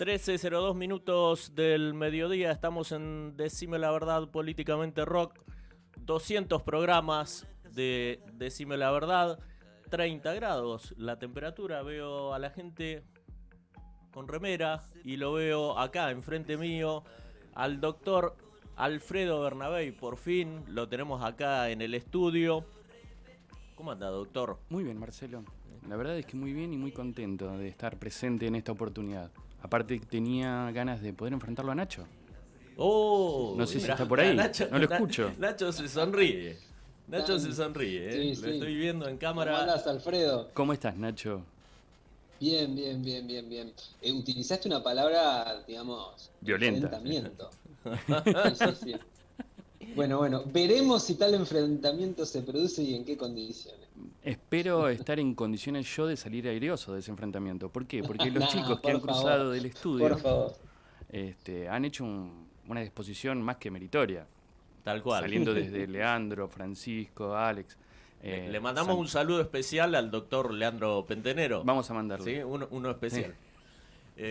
13:02 del mediodía, estamos en Decime la Verdad Políticamente Rock, 200 programas de Decime la Verdad, 30 grados la temperatura, veo a la gente con remera y lo veo acá enfrente mío, al doctor Alfredo Bernabei, por fin lo tenemos acá en el estudio. ¿Cómo anda, doctor? Muy bien, Marcelo. La verdad es que muy bien y muy contento de estar presente en esta oportunidad. Aparte tenía ganas de poder enfrentarlo a Nacho. Oh, No sé si mirá, está por ahí, Nacho, no lo escucho. Nacho se sonríe. Nacho se sonríe, ¿eh? Sí, Lo sí. estoy viendo en ¿Cómo cámara. andás, Alfredo? ¿Cómo estás, Nacho? Bien, bien, bien, bien, bien. Utilizaste una palabra, digamos, Violenta. enfrentamiento. Sí, sí, sí. Bueno, veremos si tal enfrentamiento se produce y en qué condiciones. Espero estar en condiciones yo de salir airoso de ese enfrentamiento. ¿Por qué? Porque los Nah, chicos que han cruzado del por estudio favor. han hecho una disposición más que meritoria. Tal cual. Saliendo desde Leandro, Francisco, Alex. Le mandamos un saludo especial al doctor Leandro Pentenero. Vamos a mandarlo. Sí, uno especial. Sí.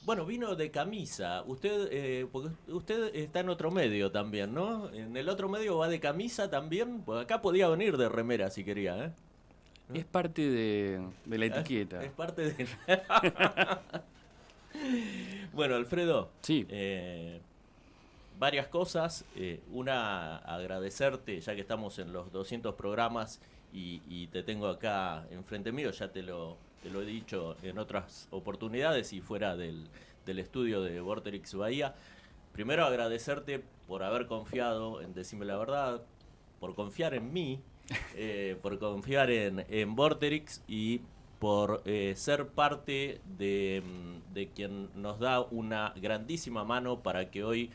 Bueno, vino de camisa. Porque usted está en otro medio también, ¿no? En el otro medio va de camisa también. Pues acá podía venir de remera si quería, ¿eh? Es parte de la etiqueta. Es parte de... Bueno, Alfredo. Sí. Varias cosas. Una, agradecerte, ya que estamos en los 200 programas y te tengo acá enfrente mío, ya te lo he dicho en otras oportunidades y fuera del estudio de Vorterix Bahía. Primero agradecerte por haber confiado en Decime la Verdad, por confiar en mí, por confiar en Vorterix y por ser parte de quien nos da una grandísima mano para que hoy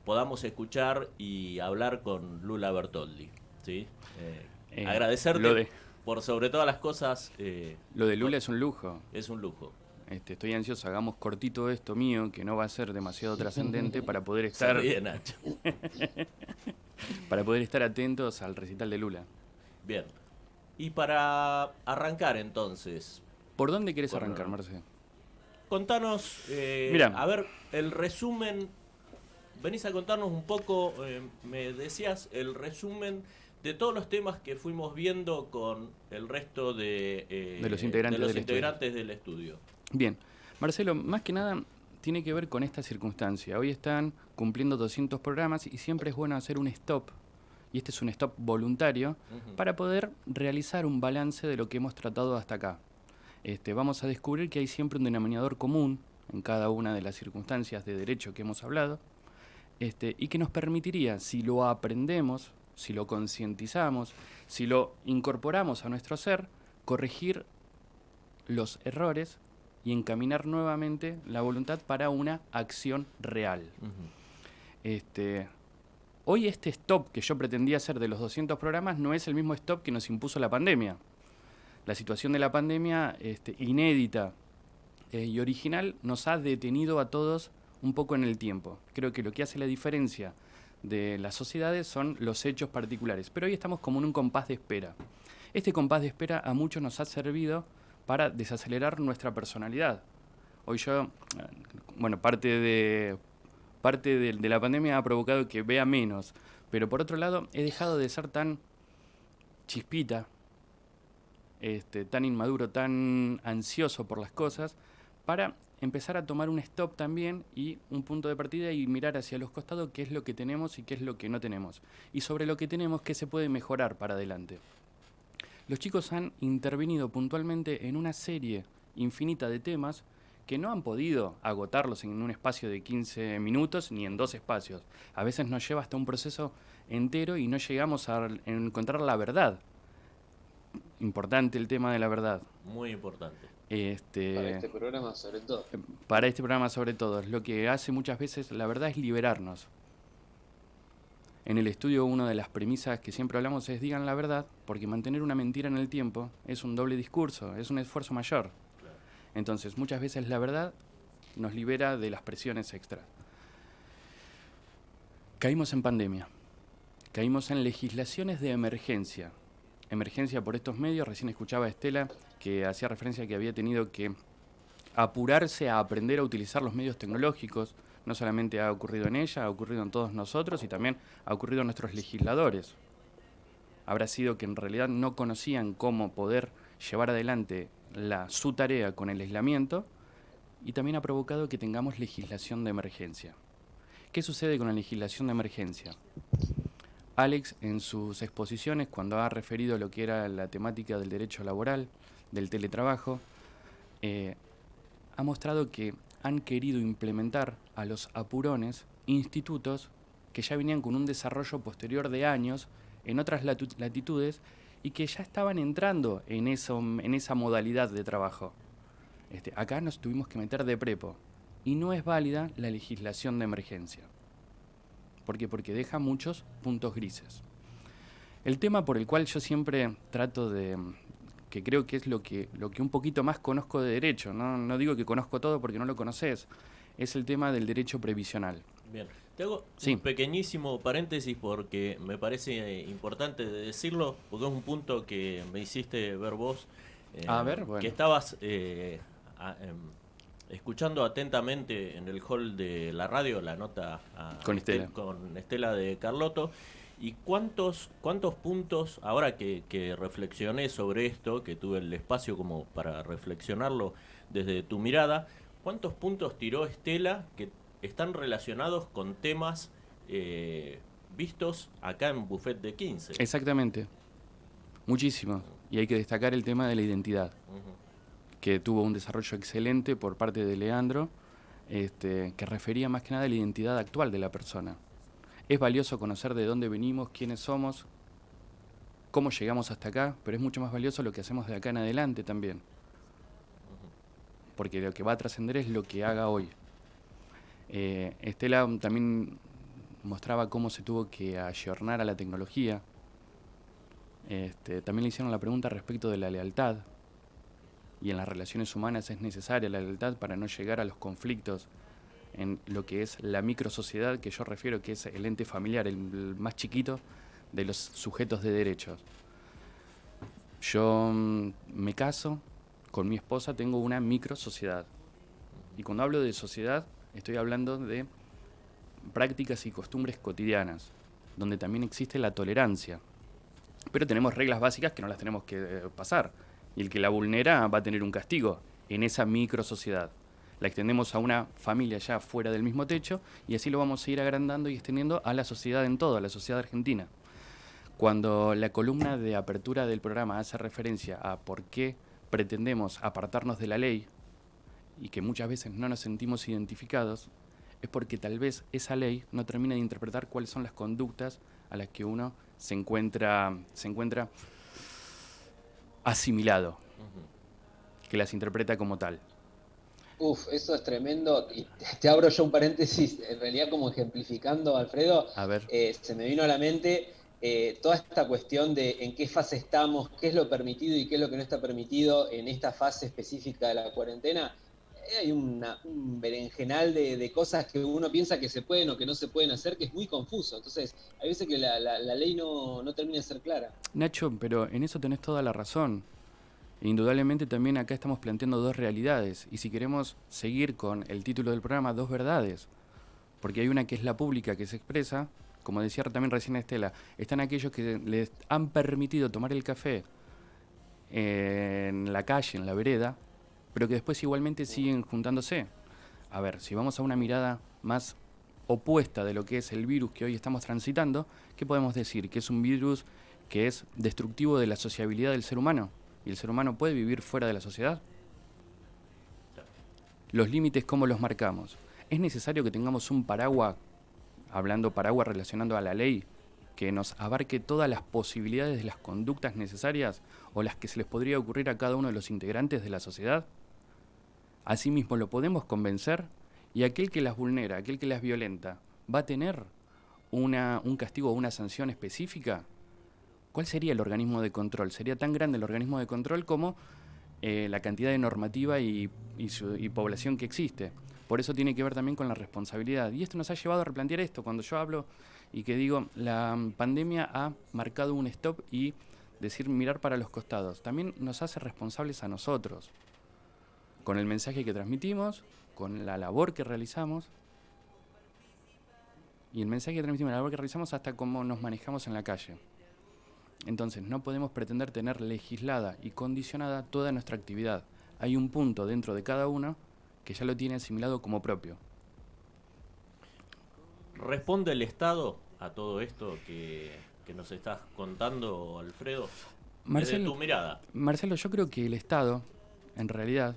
podamos escuchar y hablar con Lula Bertoldi, ¿sí? Agradecerte por sobre todas las cosas. Lo de Lula es un lujo. Es un lujo. Estoy ansioso, hagamos cortito esto mío, que no va a ser demasiado trascendente para poder estar. Se ríe, Nacho. Para poder estar atentos al recital de Lula. Bien. Y para arrancar entonces. ¿Por dónde querés arrancar, Marce? Contanos, a ver, el resumen. Venís a contarnos un poco, me decías, el resumen de todos los temas que fuimos viendo con el resto de los integrantes del estudio. Bien, Marcelo, más que nada tiene que ver con esta circunstancia. Hoy están cumpliendo 200 programas y siempre es bueno hacer un stop, y este es un stop voluntario, para poder realizar un balance de lo que hemos tratado hasta acá. Vamos a descubrir que hay siempre un denominador común en cada una de las circunstancias de derecho que hemos hablado, y que nos permitiría, si lo aprendemos, si lo concientizamos, si lo incorporamos a nuestro ser, corregir los errores y encaminar nuevamente la voluntad para una acción real. Hoy este stop que yo pretendía hacer de los 200 programas no es el mismo stop que nos impuso la pandemia. La situación de la pandemia, inédita y original, nos ha detenido a todos un poco en el tiempo. Creo que lo que hace la diferencia de las sociedades son los hechos particulares, pero hoy estamos como en un compás de espera. Este compás de espera a muchos nos ha servido para desacelerar nuestra personalidad. Hoy yo, parte de la pandemia ha provocado que vea menos, pero por otro lado he dejado de ser tan chispita, tan inmaduro, tan ansioso por las cosas, para empezar a tomar un stop también y un punto de partida y mirar hacia los costados qué es lo que tenemos y qué es lo que no tenemos. Y sobre lo que tenemos, qué se puede mejorar para adelante. Los chicos han intervenido puntualmente en una serie infinita de temas que no han podido agotarlos en un espacio de 15 minutos ni en 2 espacios. A veces nos lleva hasta un proceso entero y no llegamos a encontrar la verdad. Importante el tema de la verdad. Muy importante. Para este programa sobre todo. Para este programa sobre todo. Lo que hace muchas veces la verdad es liberarnos. En el estudio una de las premisas que siempre hablamos es digan la verdad, porque mantener una mentira en el tiempo es un doble discurso, es un esfuerzo mayor. Claro. Entonces muchas veces la verdad nos libera de las presiones extras. Caímos en pandemia, caímos en legislaciones de emergencia. Emergencia por estos medios, recién escuchaba a Estela que hacía referencia a que había tenido que apurarse a aprender a utilizar los medios tecnológicos. No solamente ha ocurrido en ella, ha ocurrido en todos nosotros y también ha ocurrido en nuestros legisladores. Habrá sido que en realidad no conocían cómo poder llevar adelante su tarea con el aislamiento, y también ha provocado que tengamos legislación de emergencia. ¿Qué sucede con la legislación de emergencia? Alex, en sus exposiciones, cuando ha referido lo que era la temática del derecho laboral, del teletrabajo, ha mostrado que han querido implementar a los apurones institutos que ya venían con un desarrollo posterior de años en otras latitudes y que ya estaban entrando en esa modalidad de trabajo. Acá nos tuvimos que meter de prepo y no es válida la legislación de emergencia. ¿Por qué? Porque deja muchos puntos grises. El tema por el cual yo siempre trato de, que creo que es lo que un poquito más conozco de derecho, no digo que conozco todo porque no lo conoces, es el tema del derecho previsional. Bien, te hago un pequeñísimo paréntesis porque me parece importante de decirlo, porque es un punto que me hiciste ver vos, bueno. que estabas escuchando atentamente en el hall de la radio la nota con Estela de Carlotto. ¿Y cuántos puntos, ahora que reflexioné sobre esto, que tuve el espacio como para reflexionarlo desde tu mirada, cuántos puntos tiró Estela que están relacionados con temas vistos acá en Buffet de 15? Exactamente, muchísimo. Y hay que destacar el tema de la identidad, que tuvo un desarrollo excelente por parte de Leandro, que refería más que nada a la identidad actual de la persona. Es valioso conocer de dónde venimos, quiénes somos, cómo llegamos hasta acá, pero es mucho más valioso lo que hacemos de acá en adelante también. Porque lo que va a trascender es lo que haga hoy. Estela también mostraba cómo se tuvo que ayornar a la tecnología. También le hicieron la pregunta respecto de la lealtad. Y en las relaciones humanas es necesaria la lealtad para no llegar a los conflictos en lo que es la microsociedad, que yo refiero que es el ente familiar, el más chiquito de los sujetos de derechos. Yo me caso, con mi esposa tengo una microsociedad. Y cuando hablo de sociedad, estoy hablando de prácticas y costumbres cotidianas, donde también existe la tolerancia. Pero tenemos reglas básicas que no las tenemos que pasar. Y el que la vulnera va a tener un castigo en esa microsociedad. La extendemos a una familia ya fuera del mismo techo y así lo vamos a ir agrandando y extendiendo a la sociedad en todo, a la sociedad argentina. Cuando la columna de apertura del programa hace referencia a por qué pretendemos apartarnos de la ley y que muchas veces no nos sentimos identificados, es porque tal vez esa ley no termina de interpretar cuáles son las conductas a las que uno se encuentra asimilado, que las interpreta como tal. Eso es tremendo. Y te abro yo un paréntesis, en realidad como ejemplificando, Alfredo, A ver. Se me vino a la mente toda esta cuestión de en qué fase estamos, qué es lo permitido y qué es lo que no está permitido en esta fase específica de la cuarentena. Hay un berenjenal de cosas que uno piensa que se pueden o que no se pueden hacer, que es muy confuso. Entonces, hay veces que la ley no termina de ser clara. Nacho, pero en eso tenés toda la razón. Indudablemente también acá estamos planteando dos realidades y si queremos seguir con el título del programa, dos verdades, porque hay una que es la pública que se expresa, como decía también recién Estela, están aquellos que les han permitido tomar el café en la calle, en la vereda, pero que después igualmente siguen juntándose. A ver, si vamos a una mirada más opuesta de lo que es el virus que hoy estamos transitando, ¿qué podemos decir? Que es un virus que es destructivo de la sociabilidad del ser humano. ¿Y el ser humano puede vivir fuera de la sociedad? Los límites, ¿cómo los marcamos? ¿Es necesario que tengamos un paraguas, paraguas relacionando a la ley, que nos abarque todas las posibilidades de las conductas necesarias o las que se les podría ocurrir a cada uno de los integrantes de la sociedad? Asimismo, ¿lo podemos convencer? Y aquel que las vulnera, aquel que las violenta, ¿va a tener un castigo o una sanción específica? ¿Cuál sería el organismo de control? ¿Sería tan grande el organismo de control como la cantidad de normativa y población que existe? Por eso tiene que ver también con la responsabilidad. Y esto nos ha llevado a replantear esto. Cuando yo hablo y que digo, la pandemia ha marcado un stop y decir mirar para los costados, también nos hace responsables a nosotros. con el mensaje que transmitimos, con la labor que realizamos, y el mensaje que transmitimos, la labor que realizamos, hasta cómo nos manejamos en la calle. Entonces, no podemos pretender tener legislada y condicionada toda nuestra actividad. Hay un punto dentro de cada uno que ya lo tiene asimilado como propio. ¿Responde el Estado a todo esto que nos estás contando, Alfredo? Desde tu mirada. Marcelo, yo creo que el Estado, en realidad,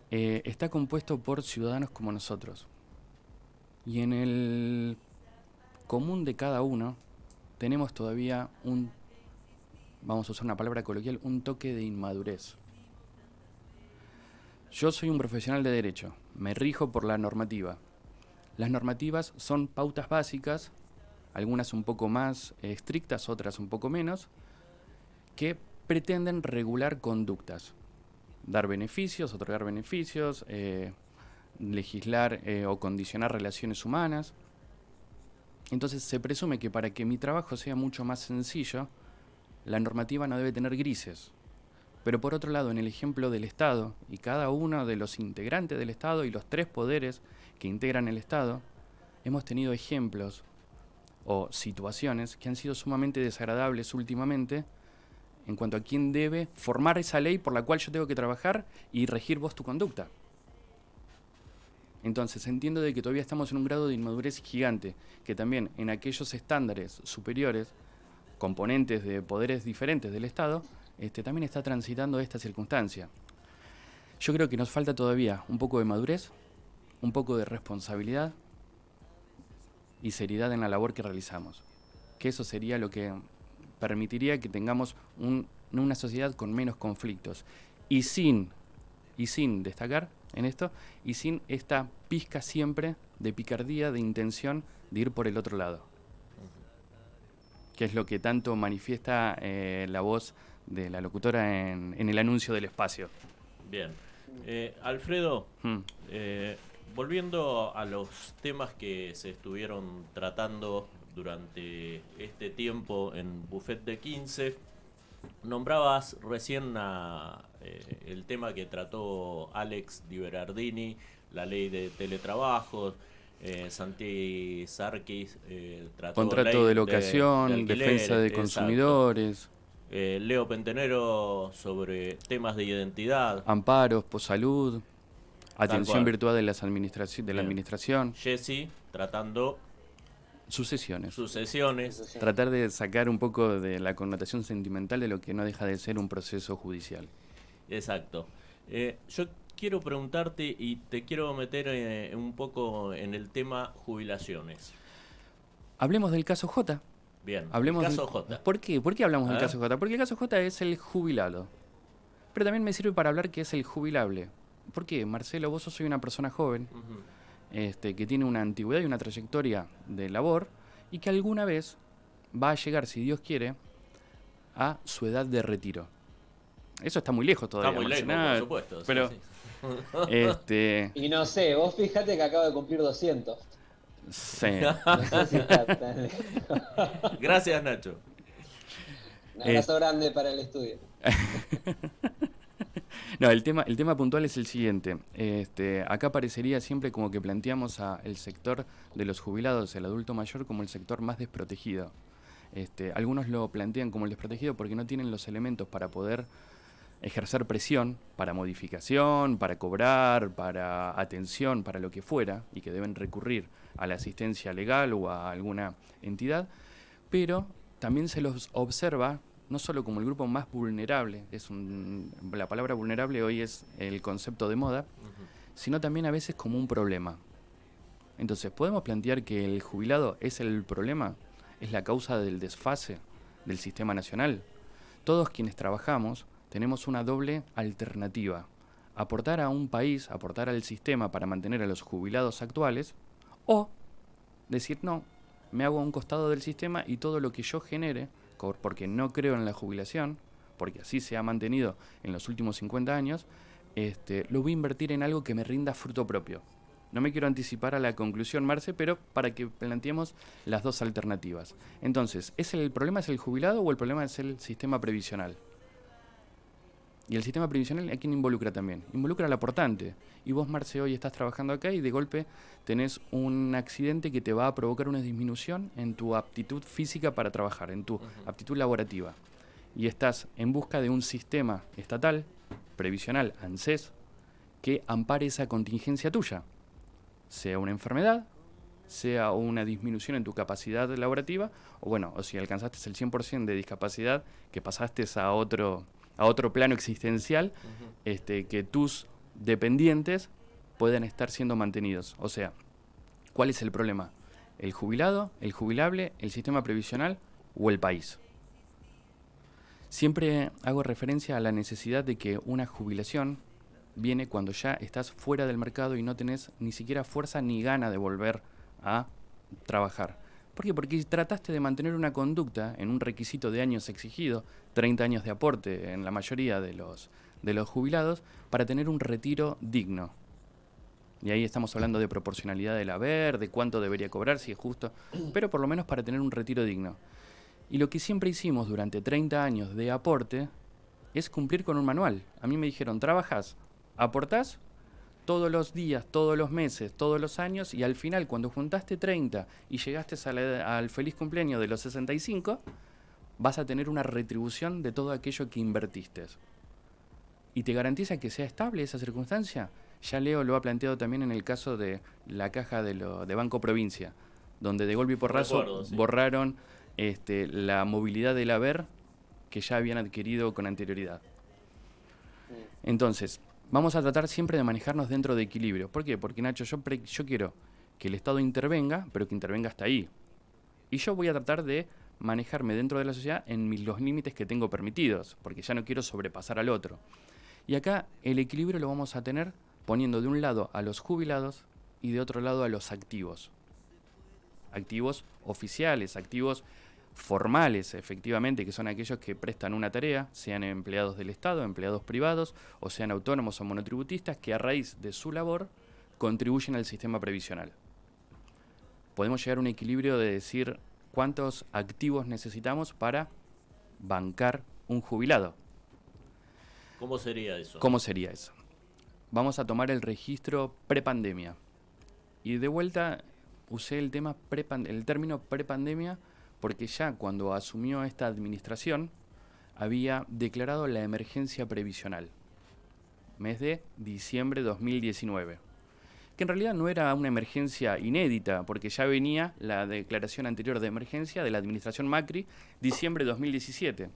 está compuesto por ciudadanos como nosotros. Y en el común de cada uno tenemos todavía vamos a usar una palabra coloquial, un toque de inmadurez. Yo soy un profesional de derecho, me rijo por la normativa. Las normativas son pautas básicas, algunas un poco más estrictas, otras un poco menos, que pretenden regular conductas, dar beneficios, otorgar beneficios, legislar o condicionar relaciones humanas. Entonces se presume que para que mi trabajo sea mucho más sencillo, la normativa no debe tener grises. Pero por otro lado, en el ejemplo del Estado, y cada uno de los integrantes del Estado y los 3 poderes que integran el Estado, hemos tenido ejemplos o situaciones que han sido sumamente desagradables últimamente en cuanto a quién debe formar esa ley por la cual yo tengo que trabajar y regir vos tu conducta. Entonces entiendo de que todavía estamos en un grado de inmadurez gigante, que también en aquellos estándares superiores, componentes de poderes diferentes del Estado, también está transitando esta circunstancia. Yo creo que nos falta todavía un poco de madurez, un poco de responsabilidad y seriedad en la labor que realizamos. Que eso sería lo que permitiría que tengamos una sociedad con menos conflictos. Y sin destacar en esto, y sin esta pizca siempre de picardía, de intención de ir por el otro lado. Que es lo que tanto manifiesta la voz de la locutora en el anuncio del espacio. Bien. Alfredo, volviendo a los temas que se estuvieron tratando durante este tiempo en Buffet de 15, nombrabas recién el tema que trató Alex Di Berardini, la ley de teletrabajo. Santi Sarkis trató contrato de locación, de alquileres, defensa de consumidores, Leo Pentenero sobre temas de identidad, amparos, possalud, atención cual. virtual de la administración, Jesse tratando sucesiones. Tratar de sacar un poco de la connotación sentimental de lo que no deja de ser un proceso judicial. Exacto. Yo quiero preguntarte y te quiero meter un poco en el tema jubilaciones. Hablemos del caso J. Bien, hablemos el caso J. ¿Por qué? ¿Por qué hablamos del caso J? Porque el caso J es el jubilado. Pero también me sirve para hablar que es el jubilable. ¿Por qué? Marcelo, vos sos una persona joven, que tiene una antigüedad y una trayectoria de labor y que alguna vez va a llegar, si Dios quiere, a su edad de retiro. Eso está muy lejos todavía. Está muy lejos, por supuesto. Pero, sí. Y no sé, vos fíjate que acabo de cumplir 200. Sí. No sé si está tan lejos. Gracias, Nacho. Un abrazo grande para el estudio. No, el tema puntual es el siguiente. Acá parecería siempre como que planteamos el sector de los jubilados, el adulto mayor, como el sector más desprotegido. Algunos lo plantean como el desprotegido porque no tienen los elementos para poder ejercer presión para modificación, para cobrar, para atención, para lo que fuera, y que deben recurrir a la asistencia legal o a alguna entidad, pero también se los observa no solo como el grupo más vulnerable, la palabra vulnerable hoy es el concepto de moda, sino también a veces como un problema. Entonces, ¿podemos plantear que el jubilado es el problema? ¿Es la causa del desfase del sistema nacional? Todos quienes trabajamos tenemos una doble alternativa: aportar a un país, aportar al sistema para mantener a los jubilados actuales, o decir no, me hago a un costado del sistema y todo lo que yo genere, porque no creo en la jubilación, porque así se ha mantenido en los últimos 50 años, lo voy a invertir en algo que me rinda fruto propio. No me quiero anticipar a la conclusión, Marce, pero para que planteemos las dos alternativas. Entonces, ¿el problema es el jubilado o el problema es el sistema previsional? Y el sistema previsional, ¿a quién involucra también? Involucra al aportante. Y vos, Marce, hoy estás trabajando acá y de golpe tenés un accidente que te va a provocar una disminución en tu aptitud física para trabajar, en tu aptitud laborativa. Y estás en busca de un sistema estatal, previsional, ANSES, que ampare esa contingencia tuya. Sea una enfermedad, sea una disminución en tu capacidad laborativa, o bueno, o si alcanzaste el 100% de discapacidad, que pasaste a otro plano existencial, que tus dependientes puedan estar siendo mantenidos. O sea, ¿cuál es el problema? ¿El jubilado, el jubilable, el sistema previsional o el país? Siempre hago referencia a la necesidad de que una jubilación viene cuando ya estás fuera del mercado y no tenés ni siquiera fuerza ni gana de volver a trabajar. ¿Por qué? Porque trataste de mantener una conducta en un requisito de años exigido, 30 años de aporte en la mayoría de los jubilados, para tener un retiro digno. Y ahí estamos hablando de proporcionalidad del haber, de cuánto debería cobrar, si es justo, pero por lo menos para tener un retiro digno. Y lo que siempre hicimos durante 30 años de aporte es cumplir con un manual. A mí me dijeron, trabajás, aportás todos los días, todos los meses, todos los años, y al final, cuando juntaste 30 y llegaste al feliz cumpleaños de los 65, vas a tener una retribución de todo aquello que invertiste. ¿Y te garantiza que sea estable esa circunstancia? Ya Leo lo ha planteado también en el caso de la caja de Banco Provincia, donde de golpe y porrazo borraron la movilidad del haber que ya habían adquirido con anterioridad. Entonces, vamos a tratar siempre de manejarnos dentro de equilibrio. ¿Por qué? Porque, Nacho, yo quiero que el Estado intervenga, pero que intervenga hasta ahí. Y yo voy a tratar de manejarme dentro de la sociedad en los límites que tengo permitidos, porque ya no quiero sobrepasar al otro. Y acá el equilibrio lo vamos a tener poniendo de un lado a los jubilados y de otro lado a los activos. Activos oficiales, activos formales, efectivamente, que son aquellos que prestan una tarea, sean empleados del Estado, empleados privados, o sean autónomos o monotributistas, que a raíz de su labor contribuyen al sistema previsional. Podemos llegar a un equilibrio de decir cuántos activos necesitamos para bancar un jubilado. ¿Cómo sería eso? ¿Cómo sería eso? Vamos a tomar el registro prepandemia. Y de vuelta usé el término prepandemia porque ya cuando asumió esta administración había declarado la emergencia previsional, mes de diciembre de 2019, que en realidad no era una emergencia inédita, porque ya venía la declaración anterior de emergencia de la administración Macri, diciembre de 2017,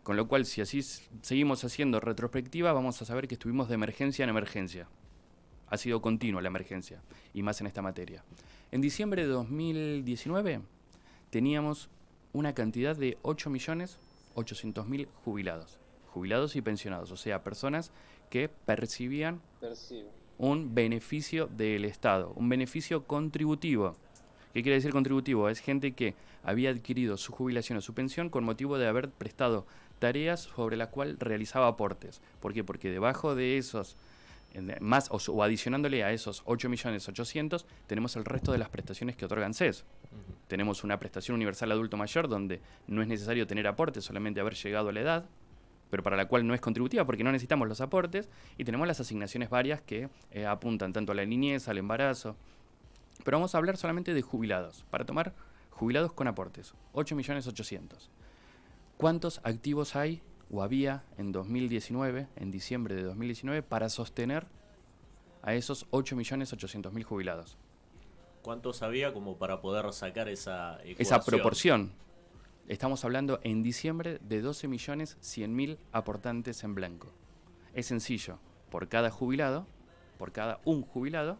con lo cual si así seguimos haciendo retrospectiva vamos a saber que estuvimos de emergencia en emergencia. Ha sido continua la emergencia, y más en esta materia. En diciembre de 2019 teníamos una cantidad de 8.800.000 jubilados y pensionados, o sea, personas que percibían un beneficio del Estado, un beneficio contributivo. ¿Qué quiere decir contributivo? Es gente que había adquirido su jubilación o su pensión con motivo de haber prestado tareas sobre las cuales realizaba aportes. ¿Por qué? Porque debajo de esos más o adicionándole a esos 8.800.000, tenemos el resto de las prestaciones que otorgan CES. Tenemos una prestación universal adulto mayor donde no es necesario tener aportes, solamente haber llegado a la edad, pero para la cual no es contributiva porque no necesitamos los aportes, y tenemos las asignaciones varias que apuntan tanto a la niñez, al embarazo. Pero vamos a hablar solamente de jubilados, para tomar jubilados con aportes, 8.800.000. ¿Cuántos activos hay o había en 2019, en diciembre de 2019, para sostener a esos 8.800.000 jubilados? ¿Cuántos había como para poder sacar esa ecuación? Esa proporción. Estamos hablando en diciembre de 12.100.000 aportantes en blanco. Es sencillo. Por cada jubilado, por cada un jubilado,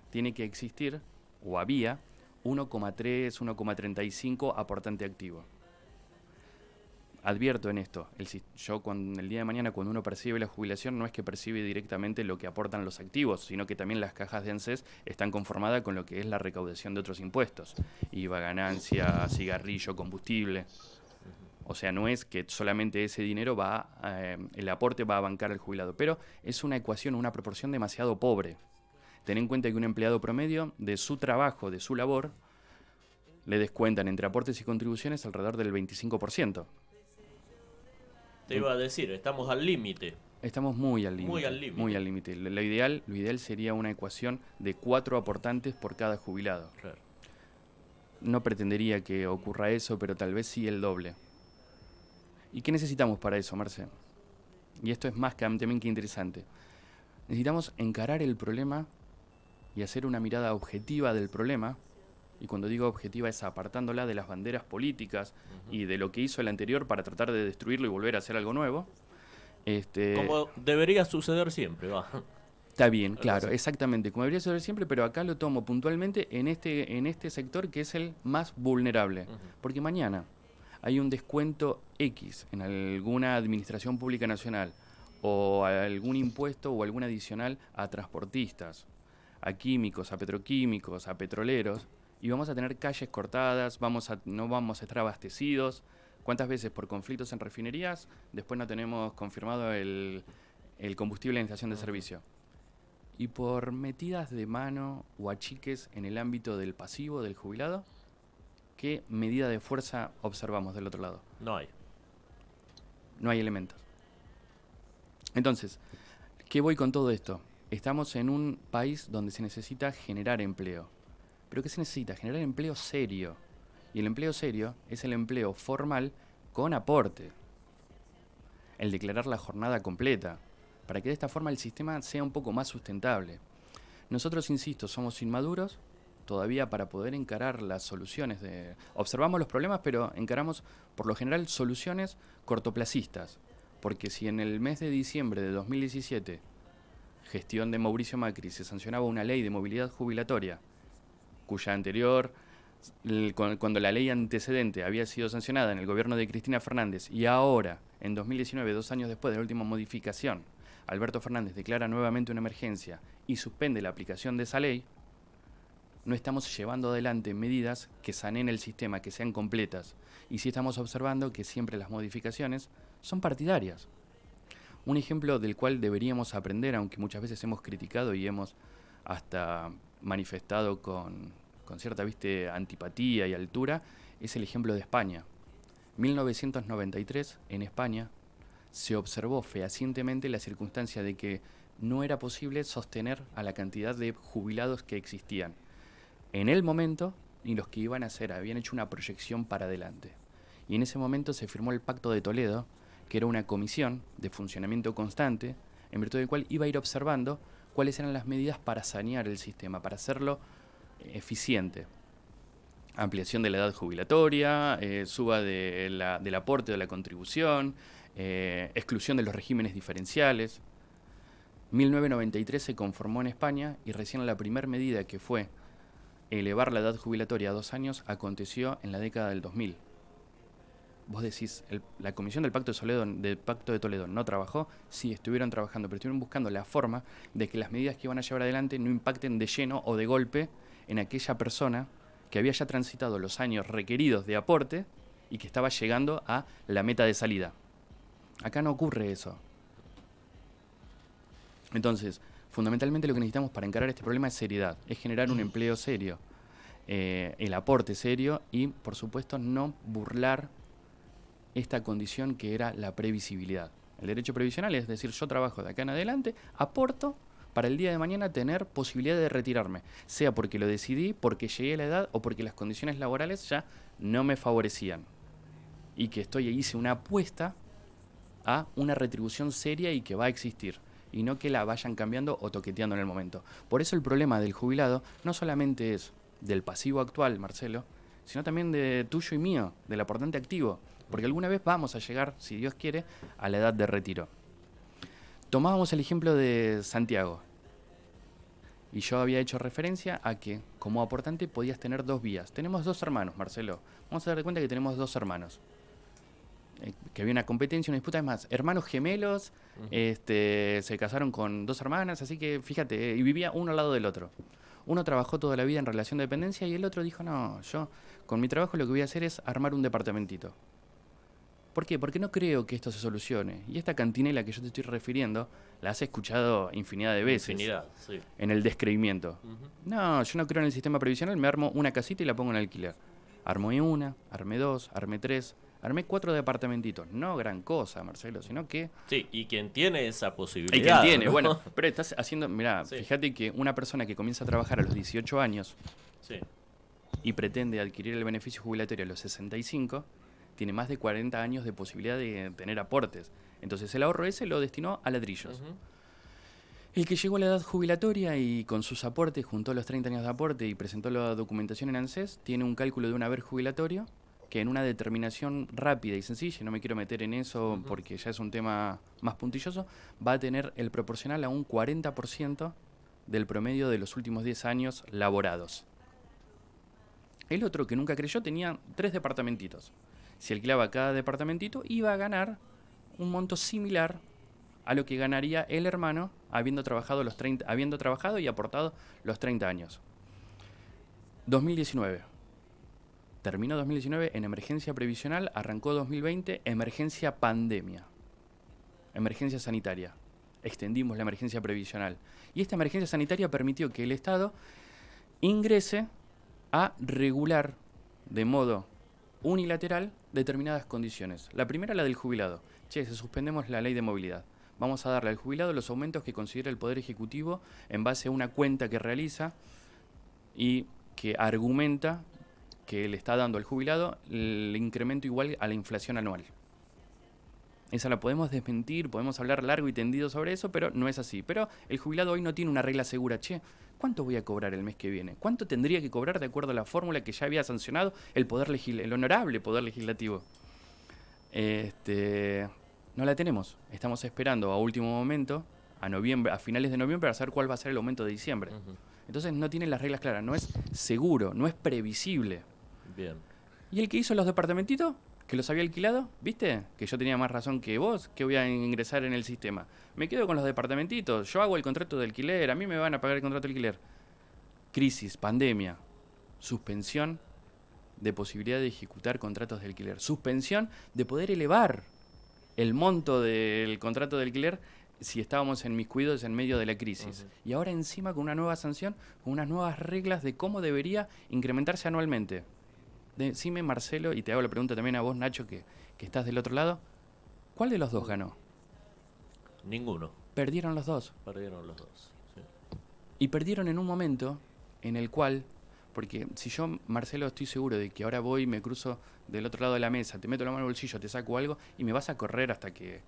tiene que existir, o había, 1,3, 1,35 aportante activo. Advierto en esto, yo el día de mañana cuando uno percibe la jubilación no es que percibe directamente lo que aportan los activos, sino que también las cajas de ANSES están conformadas con lo que es la recaudación de otros impuestos, IVA, ganancia, cigarrillo, combustible. O sea, no es que solamente ese dinero el aporte va a bancar al jubilado, pero es una ecuación, una proporción demasiado pobre. Ten en cuenta que un empleado promedio de su trabajo, de su labor, le descuentan entre aportes y contribuciones alrededor del 25%. Te iba a decir, estamos al límite. Estamos muy al límite. Muy al límite. Muy al límite. Lo ideal sería una ecuación de 4 aportantes por cada jubilado. Claro. No pretendería que ocurra eso, pero tal vez sí el doble. ¿Y qué necesitamos para eso, Marce? Y esto es más que también que interesante. Necesitamos encarar el problema y hacer una mirada objetiva del problema. Y cuando digo objetiva es apartándola de las banderas políticas y de lo que hizo el anterior para tratar de destruirlo y volver a hacer algo nuevo. Como debería suceder siempre, va. Está bien, claro, exactamente, como debería ser siempre, pero acá lo tomo puntualmente en este sector que es el más vulnerable. Porque mañana hay un descuento X en alguna administración pública nacional o algún impuesto o algún adicional a transportistas, a químicos, a petroquímicos, a petroleros, y vamos a tener calles cortadas, no vamos a estar abastecidos. ¿Cuántas veces por conflictos en refinerías después no tenemos confirmado el combustible en estación de servicio? Y por metidas de mano o achiques en el ámbito del pasivo, del jubilado, ¿qué medida de fuerza observamos del otro lado? No hay. No hay elementos. Entonces, ¿qué voy con todo esto? Estamos en un país donde se necesita generar empleo. ¿Pero qué se necesita? Generar empleo serio. Y el empleo serio es el empleo formal con aporte. El declarar la jornada completa, para que de esta forma el sistema sea un poco más sustentable. Nosotros, insisto, somos inmaduros todavía para poder encarar las soluciones. Observamos los problemas, pero encaramos por lo general soluciones cortoplacistas. Porque si en el mes de diciembre de 2017, gestión de Mauricio Macri, se sancionaba una ley de movilidad jubilatoria, cuya anterior, cuando la ley antecedente había sido sancionada en el gobierno de Cristina Fernández, y ahora, en 2019, 2 años después de la última modificación, Alberto Fernández declara nuevamente una emergencia y suspende la aplicación de esa ley, no estamos llevando adelante medidas que saneen el sistema, que sean completas. Y sí estamos observando que siempre las modificaciones son partidarias. Un ejemplo del cual deberíamos aprender, aunque muchas veces hemos criticado y hemos hasta manifestado con cierta antipatía y altura, es el ejemplo de España. 1993, en España, se observó fehacientemente la circunstancia de que no era posible sostener a la cantidad de jubilados que existían en el momento, ni los que iban a hacer, habían hecho una proyección para adelante. Y en ese momento se firmó el Pacto de Toledo, que era una comisión de funcionamiento constante, en virtud del cual iba a ir observando cuáles eran las medidas para sanear el sistema, para hacerlo eficiente. Ampliación de la edad jubilatoria, suba del aporte o de la contribución, exclusión de los regímenes diferenciales. 1993 se conformó en España y recién la primera medida, que fue elevar la edad jubilatoria a 2 años, aconteció en la década del 2000. Vos decís, la Comisión del Pacto de Toledo no trabajó. Sí, estuvieron trabajando, pero estuvieron buscando la forma de que las medidas que iban a llevar adelante no impacten de lleno o de golpe en aquella persona que había ya transitado los años requeridos de aporte y que estaba llegando a la meta de salida. Acá no ocurre eso. Entonces, fundamentalmente lo que necesitamos para encarar este problema es seriedad, es generar un empleo serio, el aporte serio y, por supuesto, no burlar esta condición que era la previsibilidad. El derecho previsional es decir, yo trabajo de acá en adelante, aporto para el día de mañana tener posibilidad de retirarme, sea porque lo decidí, porque llegué a la edad o porque las condiciones laborales ya no me favorecían. Y que hice una apuesta a una retribución seria y que va a existir, y no que la vayan cambiando o toqueteando en el momento. Por eso el problema del jubilado no solamente es del pasivo actual, Marcelo, sino también de tuyo y mío, del aportante activo, porque alguna vez vamos a llegar, si Dios quiere, a la edad de retiro. Tomábamos el ejemplo de Santiago, y yo había hecho referencia a que como aportante podías tener 2 vías. Tenemos 2 hermanos, Marcelo. Vamos a dar cuenta que tenemos 2 hermanos. Que había una competencia, una disputa, es más, hermanos gemelos, se casaron con 2 hermanas, así que fíjate, y vivía uno al lado del otro. Uno trabajó toda la vida en relación de dependencia y el otro dijo, no, yo con mi trabajo lo que voy a hacer es armar un departamentito. ¿Por qué? Porque no creo que esto se solucione. Y esta cantinela que yo te estoy refiriendo, la has escuchado infinidad de veces. Infinidad, sí. En el descreimiento. No, yo no creo en el sistema previsional, me armo una casita y la pongo en alquiler. Armé una, armé 2, armé 3, Armé 4 departamentitos. No gran cosa, Marcelo, sino que... Sí, y quien tiene esa posibilidad. Y quien tiene, ¿no? bueno, pero estás haciendo... Mirá, Sí. fíjate que una persona que comienza a trabajar a los 18 años Sí. y pretende adquirir el beneficio jubilatorio a los 65, tiene más de 40 años de posibilidad de tener aportes. Entonces el ahorro ese lo destinó a ladrillos. Ujú. El que llegó a la edad jubilatoria y con sus aportes, juntó los 30 años de aporte y presentó la documentación en ANSES, tiene un cálculo de un haber jubilatorio que en una determinación rápida y sencilla, no me quiero meter en eso porque ya es un tema más puntilloso, va a tener el proporcional a un 40% del promedio de los últimos 10 años laborados. El otro, que nunca creyó, tenía 3 departamentitos. Si alquilaba cada departamentito, iba a ganar un monto similar a lo que ganaría el hermano habiendo trabajado y aportado los 30 años. 2019. Terminó 2019 en emergencia previsional, arrancó 2020 emergencia pandemia. Emergencia sanitaria. Extendimos la emergencia previsional. Y esta emergencia sanitaria permitió que el Estado ingrese a regular de modo unilateral determinadas condiciones. La primera, la del jubilado. Se suspendemos la ley de movilidad. Vamos a darle al jubilado los aumentos que considera el Poder Ejecutivo en base a una cuenta que realiza y que argumenta que le está dando al jubilado el incremento igual a la inflación anual. Esa la podemos desmentir, podemos hablar largo y tendido sobre eso, pero no es así. Pero el jubilado hoy no tiene una regla segura. ¿Cuánto voy a cobrar el mes que viene? ¿Cuánto tendría que cobrar de acuerdo a la fórmula que ya había sancionado el honorable Poder Legislativo? No la tenemos. Estamos esperando a último momento, a finales de noviembre, a saber cuál va a ser el aumento de diciembre. Entonces no tienen las reglas claras, no es seguro, no es previsible. Bien. ¿Y el que hizo los departamentitos? ¿Que los había alquilado? ¿Viste? Que yo tenía más razón que vos, que voy a ingresar en el sistema. Me quedo con los departamentitos, yo hago el contrato de alquiler, a mí me van a pagar el contrato de alquiler. Crisis, pandemia, suspensión de posibilidad de ejecutar contratos de alquiler, suspensión de poder elevar el monto del contrato de alquiler si estábamos inmiscuidos en medio de la crisis. Y ahora encima con una nueva sanción, con unas nuevas reglas de cómo debería incrementarse anualmente. Decime, Marcelo, y te hago la pregunta también a vos, Nacho, que estás del otro lado, ¿cuál de los dos ganó? Ninguno. Perdieron los dos. Perdieron los dos. Sí. Y perdieron en un momento en el cual, porque si yo, Marcelo, estoy seguro de que ahora voy y me cruzo del otro lado de la mesa, te meto la mano en el bolsillo, te saco algo y me vas a correr hasta que...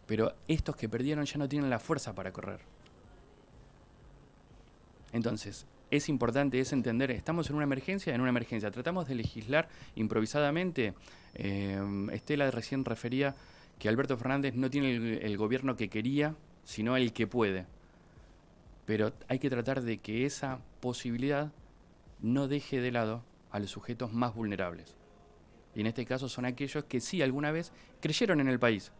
Pero estos que perdieron ya no tienen la fuerza para correr. Entonces, es importante, es entender, estamos en una emergencia, tratamos de legislar improvisadamente. Estela recién refería que Alberto Fernández no tiene el gobierno que quería, sino el que puede. Pero hay que tratar de que esa posibilidad no deje de lado a los sujetos más vulnerables. Y en este caso son aquellos que sí alguna vez creyeron en el país.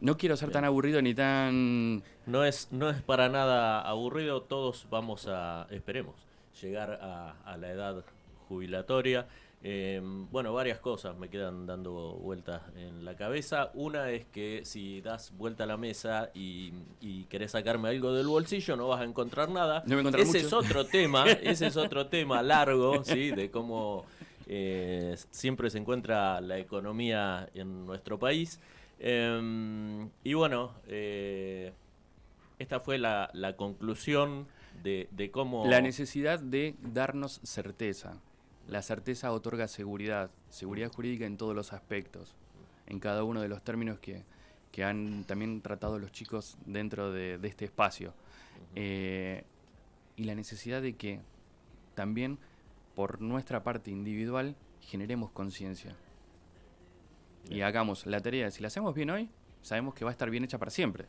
No quiero ser tan aburrido ni tan... No es para nada aburrido, todos vamos a, esperemos, llegar a la edad jubilatoria. Bueno, varias cosas me quedan dando vueltas en la cabeza. Una es que si das vuelta a la mesa y querés sacarme algo del bolsillo, no vas a encontrar nada. No voy a encontrar ese mucho. Ese es otro tema largo, ¿sí? De cómo siempre se encuentra la economía en nuestro país. Y bueno, esta fue la conclusión de cómo... La necesidad de darnos certeza. La certeza otorga seguridad jurídica en todos los aspectos, en cada uno de los términos que han también tratado los chicos dentro de este espacio. Y la necesidad de que también por nuestra parte individual generemos conciencia. Y hagamos la tarea, si la hacemos bien hoy, sabemos que va a estar bien hecha para siempre.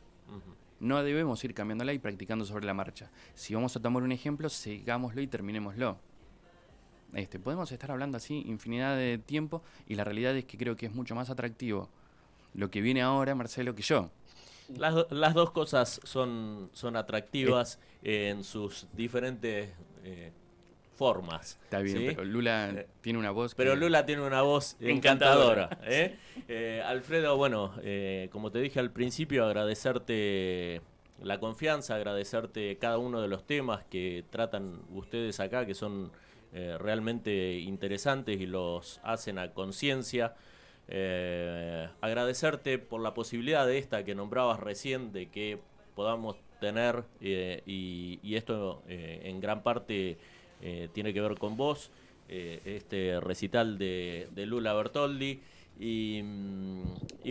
No debemos ir cambiándola y practicando sobre la marcha. Si vamos a tomar un ejemplo, sigámoslo y terminémoslo. Podemos estar hablando así infinidad de tiempo y la realidad es que creo que es mucho más atractivo lo que viene ahora, Marcelo, que yo. Las dos cosas son atractivas en sus diferentes formas. Está bien, ¿sí? pero Lula tiene una voz... Pero Lula tiene una voz encantadora. Alfredo, bueno, como te dije al principio, agradecerte la confianza, agradecerte cada uno de los temas que tratan ustedes acá, que son realmente interesantes y los hacen a conciencia. Agradecerte por la posibilidad de esta que nombrabas recién, de que podamos tener, y esto en gran parte tiene que ver con vos, este recital de Lula Bertoldi. Y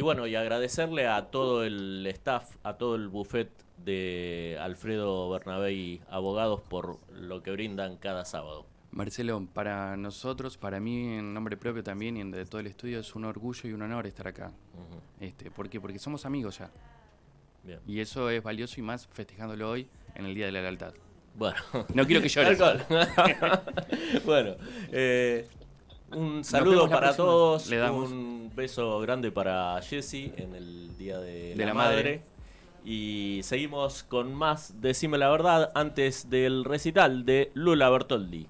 bueno, y agradecerle a todo el staff, a todo el buffet de Alfredo Bernabé Abogados por lo que brindan cada sábado. Marcelo, para nosotros, para mí en nombre propio también y en de todo el estudio, es un orgullo y un honor estar acá. ¿Por qué? Porque somos amigos ya. Bien. Y eso es valioso, y más festejándolo hoy en el Día de la Lealtad. Bueno. No quiero que llores. Bueno, un saludo para todos, un beso grande para Jessy en el Día de la Madre. Y seguimos con más Decime la Verdad antes del recital de Lula Bertoldi.